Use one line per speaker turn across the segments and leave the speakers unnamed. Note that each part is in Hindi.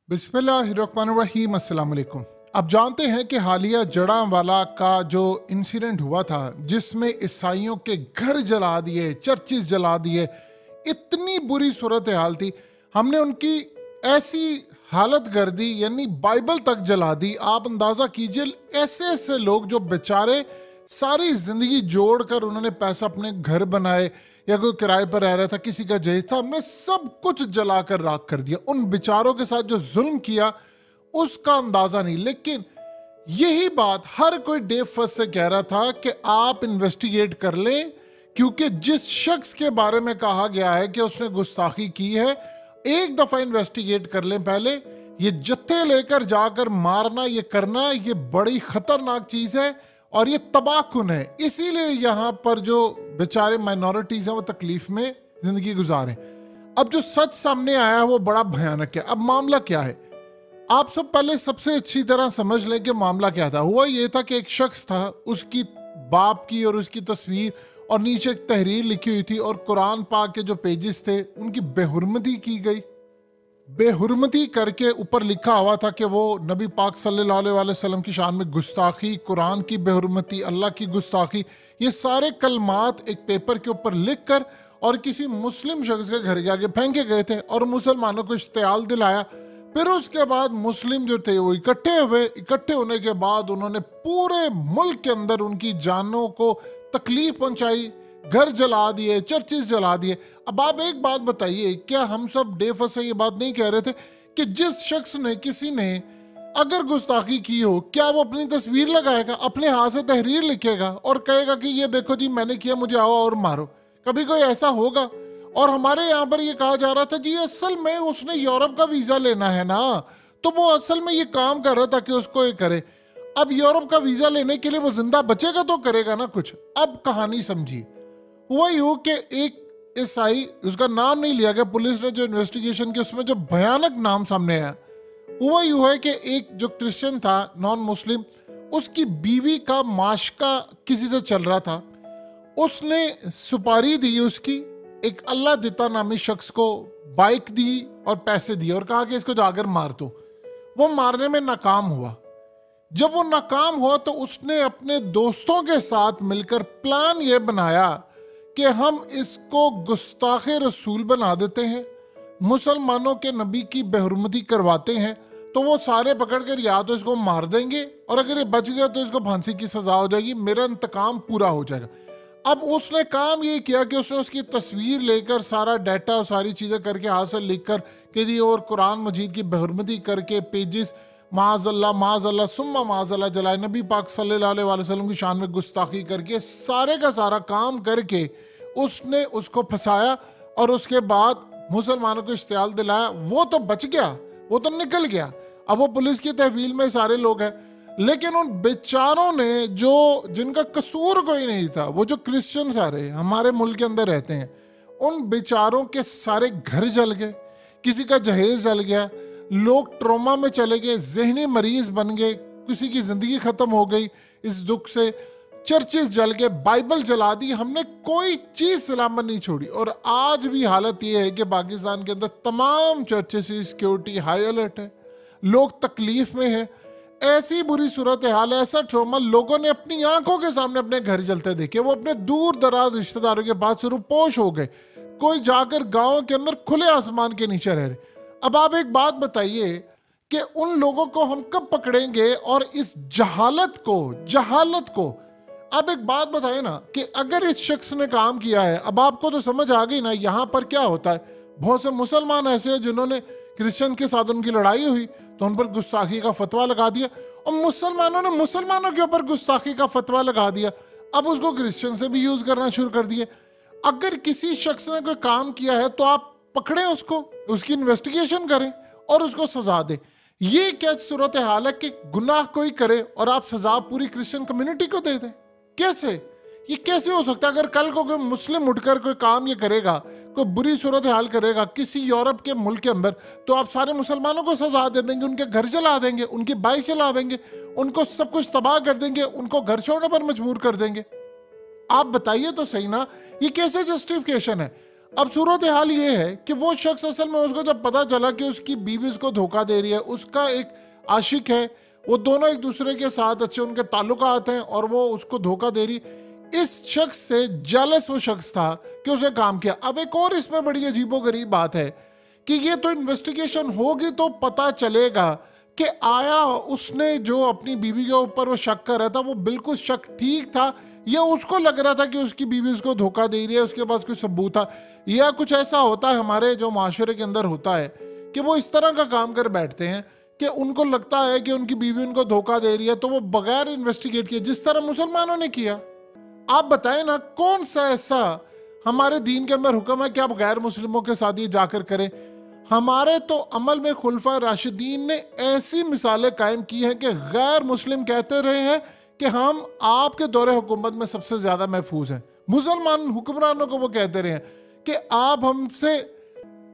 बिस्मिल्लाहिर्रहमानिर्रहीम। अस्सलाम वालेकुम। आप जानते हैं कि हालिया जड़ांवाला का जो इंसिडेंट हुआ था जिसमें ईसाइयों के घर जला दिए, चर्चिस जला दिए, इतनी बुरी सूरत हाल थी। हमने उनकी ऐसी हालत कर दी, यानी बाइबल तक जला दी। आप अंदाज़ा कीजिए, ऐसे ऐसे लोग जो बेचारे सारी ज़िंदगी जोड़कर उन्होंने पैसा अपने घर बनाए या कोई किराए पर रह रहा था, किसी का जहेज था, हमने सब कुछ जलाकर राख कर दिया। उन बेचारों के साथ जो जुल्म किया उसका अंदाजा नहीं। लेकिन यही बात हर कोई डे फर्स्ट से कह रहा था कि आप इन्वेस्टिगेट कर लें, क्योंकि जिस शख्स के बारे में कहा गया है कि उसने गुस्ताखी की है, एक दफा इन्वेस्टिगेट कर लें पहले। ये जत्थे लेकर जाकर मारना, ये करना, ये बड़ी खतरनाक चीज है और ये तबाहकुन है। इसीलिए यहाँ पर जो बेचारे माइनॉरिटीज हैं वो तकलीफ में जिंदगी गुजारें। अब जो सच सामने आया है वो बड़ा भयानक है। अब मामला क्या है, आप सब पहले सबसे अच्छी तरह समझ लें कि मामला क्या था। हुआ ये था कि एक शख्स था, उसकी बाप की और उसकी तस्वीर और नीचे एक तहरीर लिखी हुई थी और कुरान पाक के जो पेजेस थे उनकी बेहुरमती की गई। बेहुरमती करके ऊपर लिखा हुआ था कि वो नबी पाक सल्लल्लाहु अलैहि वसल्लम की शान में गुस्ताखी, कुरान की बेहुरमती, अल्लाह की गुस्ताखी, ये सारे कलमात एक पेपर के ऊपर लिख कर और किसी मुस्लिम शख्स के घर के आगे फेंके गए थे और मुसलमानों को इश्तियाल दिलाया। फिर उसके बाद मुस्लिम जो थे वो इकट्ठे हुए। इकट्ठे होने के बाद उन्होंने पूरे मुल्क के अंदर उनकी जानों को तकलीफ पहुंचाई, घर जला दिए, चर्चिस जला दिए। अब आप एक बात बताइए, क्या हम सब डे फर्स्ट से ये बात नहीं कह रहे थे कि जिस शख्स ने, किसी ने अगर गुस्ताखी की हो, क्या वो अपनी तस्वीर लगाएगा, अपने हाथ से तहरीर लिखेगा और कहेगा कि ये देखो जी मैंने किया, मुझे आओ और मारो? कभी कोई ऐसा होगा? और हमारे यहाँ पर ये कहा जा रहा था जी असल में उसने यूरोप का वीजा लेना है ना, तो वो असल में ये काम कर रहा था कि उसको ये करे। अब यूरोप का वीजा लेने के लिए वो जिंदा बचेगा तो करेगा ना कुछ। अब कहानी समझिए, हुआ यूं कि एक ईसाई, उसका नाम नहीं लिया गया, पुलिस ने जो इन्वेस्टिगेशन की उसमें जो भयानक नाम सामने आया, हुआ यूं है कि एक जो क्रिश्चियन था, नॉन मुस्लिम, उसकी बीवी का माशका किसी से चल रहा था। उसने सुपारी दी, उसकी एक अल्लाह दिता नामी शख्स को बाइक दी और पैसे दिए और कहा कि इसको जाकर मार दो। वो मारने में नाकाम हुआ। जब वो नाकाम हुआ तो उसने अपने दोस्तों के साथ मिलकर प्लान ये बनाया कि हम इसको गुस्ताखे रसूल बना देते हैं, मुसलमानों के नबी की बेहुरमती करवाते हैं, तो वो सारे पकड़कर या तो इसको मार देंगे और अगर ये बच गया तो इसको फांसी की सजा हो जाएगी, मेरा इंतकाम पूरा हो जाएगा। अब उसने काम ये किया कि उसने उसकी तस्वीर लेकर सारा डाटा और सारी चीज़ें करके हाथ से लिख कर कि जी, और कुरान मजीद की बेहुरमती करके पेजेस माज़अल्लाह सुम्मा माज़अल्लाह जलाए, नबी पाक सल्लल्लाहु अलैहि वसल्लम की शान में गुस्ताखी करके सारे का सारा काम करके उसने उसको फंसाया और उसके बाद मुसलमानों को इश्तियाल दिलाया। वो तो बच गया, वो तो निकल गया। अब वो पुलिस की तहवील में सारे लोग हैं, लेकिन उन बेचारों ने जो, जिनका कसूर कोई नहीं था, वो जो क्रिश्चियन सारे हमारे मुल्क के अंदर रहते हैं, उन बेचारों के सारे घर जल गए, किसी का जहेज जल गया, लोग ट्रोमा में चले गए, जहनी मरीज बन गए, किसी की जिंदगी खत्म हो गई इस दुख से, चर्चेस जल गए, बाइबल जला दी, हमने कोई चीज सलामत नहीं छोड़ी। और आज भी हालत यह है कि पाकिस्तान के अंदर तमाम चर्चेस की सिक्योरिटी हाई अलर्ट है, लोग तकलीफ में है। ऐसी बुरी सूरत हाल है, ऐसा ट्रोमा लोगों ने अपनी आंखों के सामने अपने घर जलते देखे। वो अपने दूर दराज रिश्तेदारों के पास से रुपोश हो गए, कोई जाकर गाँव के अंदर खुले आसमान के नीचे रह रहे। अब आप एक बात बताइए कि उन लोगों को हम कब पकड़ेंगे और इस जहालत को आप एक बात बताइए ना कि अगर इस शख्स ने काम किया है, अब आपको तो समझ आ गई ना यहाँ पर क्या होता है। बहुत से मुसलमान ऐसे हैं जिन्होंने क्रिश्चियन के साथ उनकी लड़ाई हुई तो उन पर गुस्ताखी का फतवा लगा दिया, और मुसलमानों ने मुसलमानों के ऊपर गुस्ताखी का फतवा लगा दिया, अब उसको क्रिश्चियन से भी यूज करना शुरू कर दिए। अगर किसी शख्स ने कोई काम किया है तो आप पकड़े उसको, उसकी इन्वेस्टिगेशन करें और उसको सजा दें। ये क्या सूरत हाल है कि गुनाह कोई करे और आप सजा पूरी क्रिश्चियन कम्युनिटी को दे दें? कैसे? ये कैसे हो सकता है? अगर कल को कोई मुस्लिम उठकर कोई काम ये करेगा, कोई बुरी सूरत हाल करेगा किसी यूरोप के मुल्क के अंदर, तो आप सारे मुसलमानों को सजा दे देंगे, उनके घर जला देंगे, उनकी बाइक जला देंगे, उनको सब कुछ तबाह कर देंगे, उनको घर छोड़ने पर मजबूर कर देंगे। आप बताइए तो सही ना, ये कैसे जस्टिफिकेशन है? अब सूरत हाल ये है कि वो शख्स असल में उसको जब पता चला कि उसकी बीवी उसको धोखा दे रही है, उसका एक आशिक है, वो दोनों एक दूसरे के साथ अच्छे उनके ताल्लुकात हैं और वो उसको धोखा दे रही, इस शख्स से जेलस वो शख्स था कि उसे काम किया। अब एक और इसमें बड़ी अजीबोगरीब बात है कि ये तो इन्वेस्टिगेशन होगी तो पता चलेगा कि आया उसने जो अपनी बीवी के ऊपर वो शक कर रहा था वो बिल्कुल शक ठीक था, या उसको लग रहा था कि उसकी बीवी उसको धोखा दे रही है, उसके पास कोई सबूत था, या कुछ ऐसा होता है हमारे जो माशरे के अंदर होता है कि वो इस तरह का काम कर बैठते हैं कि उनको लगता है कि उनकी बीवी उनको धोखा दे रही है तो वो बगैर इन्वेस्टिगेट किए, जिस तरह मुसलमानों ने किया। आप बताएं ना कौन सा ऐसा हमारे दीन के अंदर हुक्म है कि आप गैर मुस्लिमों के साथ ये जाकर करें। हमारे तो अमल में खुलफा राशिदीन ने ऐसी मिसालें कायम की हैं कि गैर मुस्लिम कहते रहे हैं कि हम आपके दौरे हुकूमत में सबसे ज्यादा महफूज हैं। मुसलमान हुक्मरानों को वो कहते रहे हैं कि आप हमसे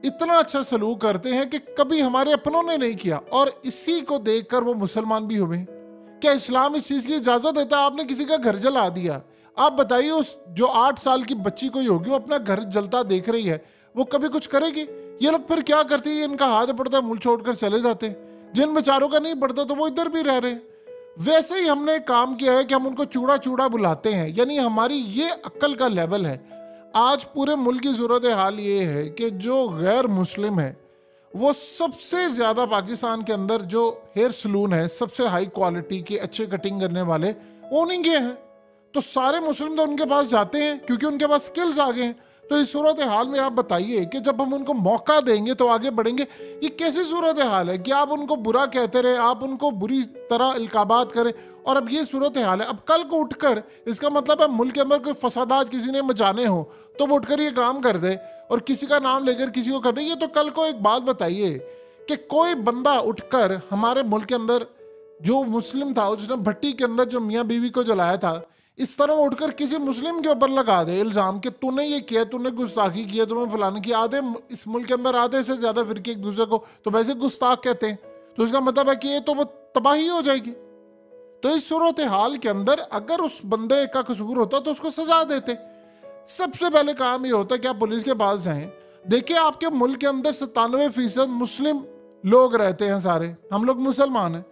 इतना अच्छा सलूक करते हैं कि कभी हमारे अपनों ने नहीं किया, और इसी को देखकर वो मुसलमान भी हुए। क्या इस्लाम इस चीज की इजाजत देता है? आपने किसी का घर जला दिया, आप बताइए उस जो 8 साल की बच्ची कोई होगी वो अपना घर जलता देख रही है, वो कभी कुछ करेगी? ये लोग फिर क्या करते हैं, इनका हाथ पड़ता है मुल्क छोड़कर चले जाते हैं। जिन बेचारों का नहीं पड़ता तो वो इधर भी रह रहे हैं। वैसे ही हमने काम किया है कि हम उनको चूड़ा चूड़ा बुलाते हैं, यानी हमारी ये अक्ल का लेवल है। आज पूरे मुल्क की सूरत हाल ये है कि जो गैर मुस्लिम है वो सबसे ज्यादा पाकिस्तान के अंदर जो हेयर सलून है सबसे हाई क्वालिटी के अच्छे कटिंग करने वाले वो उन्हीं के हैं। तो सारे मुस्लिम तो उनके पास जाते हैं क्योंकि उनके पास स्किल्स आ गए हैं। तो इस सूरत हाल में आप बताइए कि जब हम उनको मौका देंगे तो आगे बढ़ेंगे। ये कैसी सूरत हाल है कि आप उनको बुरा कहते रहे, आप उनको बुरी तरह इल्काबात करें, और अब ये सूरत हाल है। अब कल को उठकर इसका मतलब है मुल्क के अंदर कोई फसादात किसी ने मचाने हो तो वो उठकर ये काम कर दे और किसी का नाम लेकर किसी को कर दे। ये तो कल को एक बात बताइए कि कोई बंदा उठकर हमारे मुल्क के अंदर जो मुस्लिम था उसने भट्टी के अंदर जो मियाँ बीवी को जलाया था, इस तरह उठकर किसी मुस्लिम के ऊपर लगा दे इल्जाम कि तूने ये किया, तूने गुस्ताखी किया, तुम्हें फलाने की। आधे इस मुल्क के अंदर आधे से ज्यादा फिरके एक दूसरे को तो वैसे गुस्ताख कहते हैं, तो इसका मतलब है कि ये तो वो तबाही हो जाएगी। तो इस सूरत हाल के अंदर अगर उस बंदे का कसूर होता तो उसको सजा देते। सबसे पहले काम ये होता है कि आप पुलिस के पास जाएं। देखिए आपके मुल्क के अंदर 97% मुस्लिम लोग रहते हैं, सारे हम लोग मुसलमान हैं,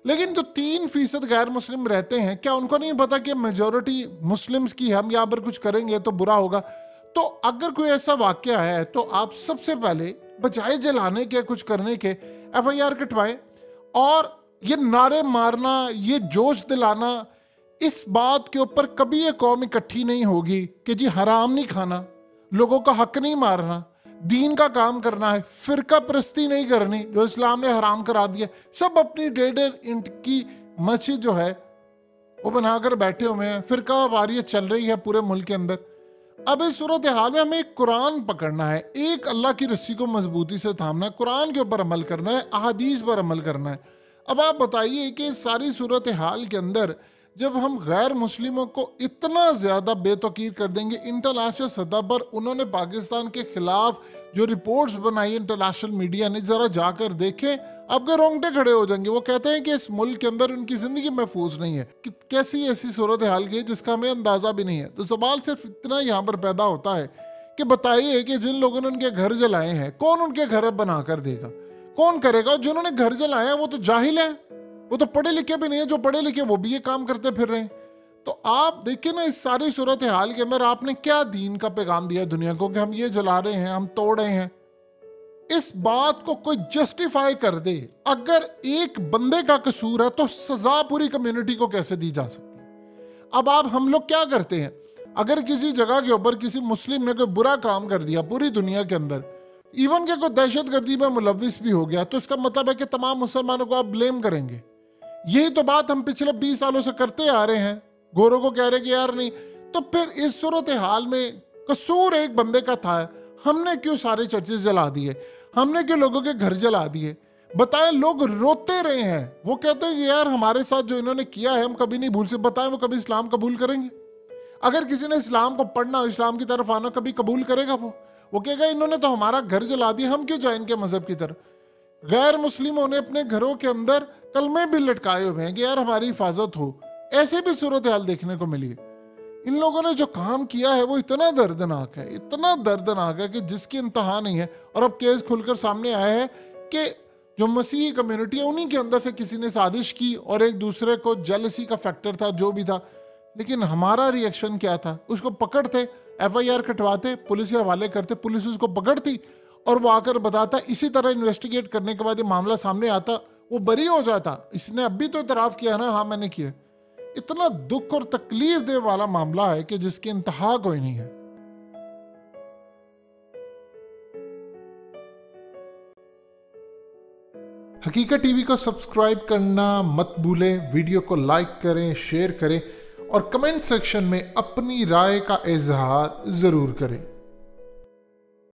लेकिन जो 3% गैर मुस्लिम रहते हैं, क्या उनको नहीं पता कि मेजोरिटी मुस्लिम्स की हम यहाँ पर कुछ करेंगे तो बुरा होगा? तो अगर कोई ऐसा वाकया है तो आप सबसे पहले बजाय जलाने के, कुछ करने के, FIR कटवाएं। और ये नारे मारना, ये जोश दिलाना, इस बात के ऊपर कभी ये कौम इकट्ठी नहीं होगी कि जी हराम नहीं खाना, लोगों का हक नहीं मारना, दीन का काम करना है, फिरका परस्ती नहीं करनी जो इस्लाम ने हराम करा दिया। सब अपनी 1.5 इंच की मस्जिद जो है वो बनाकर बैठे हुए हैं, फिरका वारियत चल रही है पूरे मुल्क के अंदर। अब इस सूरत हाल में हमें एक कुरान पकड़ना है, एक अल्लाह की रस्सी को मजबूती से थामना है, कुरान के ऊपर अमल करना है, अहादीस पर अमल करना है। अब आप बताइए कि सारी सूरत हाल के अंदर जब हम गैर मुस्लिमों को इतना ज़्यादा बेतौकीर कर देंगे, इंटरनेशनल सतह पर उन्होंने पाकिस्तान के खिलाफ जो रिपोर्ट्स बनाई इंटरनेशनल मीडिया ने, ज़रा जाकर देखें, आपके रोंगटे खड़े हो जाएंगे। वो कहते हैं कि इस मुल्क के अंदर उनकी ज़िंदगी महफूज नहीं है। कि कैसी ऐसी सूरत हाल की जिसका हमें अंदाज़ा भी नहीं है। तो सवाल सिर्फ इतना यहाँ पर पैदा होता है कि बताइए कि जिन लोगों ने उनके घर जलाए हैं, कौन उनके घर अब बना कर देगा? कौन करेगा? जिन्होंने घर जलाए हैं वो तो जाहिल है, वो तो पढ़े लिखे भी नहीं है। जो पढ़े लिखे वो भी ये काम करते फिर रहे हैं। तो आप देखिए ना इस सारी सूरत हाल के अंदर आपने क्या दीन का पैगाम दिया दुनिया को कि हम ये जला रहे हैं, हम तोड़ रहे हैं। इस बात को कोई जस्टिफाई कर दे, अगर एक बंदे का कसूर है तो सजा पूरी कम्युनिटी को कैसे दी जा सकती है? अब आप हम लोग क्या करते हैं, अगर किसी जगह के ऊपर किसी मुस्लिम ने कोई बुरा काम कर दिया पूरी दुनिया के अंदर, इवन के कोई दहशतगर्दी में मुलविस भी हो गया, तो इसका मतलब है कि तमाम मुसलमानों को आप ब्लेम करेंगे। यही तो बात हम पिछले 20 सालों से करते आ रहे हैं, गोरों को कह रहे कि यार नहीं। तो फिर इस सूरत हाल में कसूर एक बंदे का था, हमने क्यों सारे चर्चेस जला दिए, हमने क्यों लोगों के घर जला दिए? बताएं, लोग रोते रहे हैं, वो कहते हैं कि यार हमारे साथ जो इन्होंने किया है हम कभी नहीं भूल सकते। बताएं वो कभी इस्लाम कबूल करेंगे? अगर किसी ने इस्लाम को पढ़ना, इस्लाम की तरफ आना, कभी कबूल करेगा? वो कहेगा इन्होंने तो हमारा घर जला दिया, हम क्यों जाए इनके मजहब की तरफ? गैर मुस्लिमों ने अपने घरों के अंदर कलमे भी लटकाए हुए हैं कि यार हमारी हिफाजत हो। ऐसे भी सूरत हाल देखने को मिली है। इन लोगों ने जो काम किया है वो इतना दर्दनाक है, इतना दर्दनाक है कि जिसकी इंतहा नहीं है। और अब केस खुलकर सामने आया है कि जो मसीही कम्युनिटी है उन्हीं के अंदर से किसी ने साजिश की और एक दूसरे को जेलसी का फैक्टर था, जो भी था। लेकिन हमारा रिएक्शन क्या था? उसको पकड़ते, FIR कटवाते, पुलिस के हवाले करते, पुलिस उसको पकड़ती और वो आकर बताता। इसी तरह इन्वेस्टिगेट करने के बाद ये मामला सामने आता, वो बरी हो जाता। इसने अब भी तो इतराफ़ किया ना, हाँ मैंने किया। इतना दुख और तकलीफ दे वाला मामला है कि जिसकी इंतहा कोई नहीं है। हकीकत टीवी को सब्सक्राइब करना मत भूलें, वीडियो को लाइक करें, शेयर करें और कमेंट सेक्शन में अपनी राय का इजहार ज़रूर करें।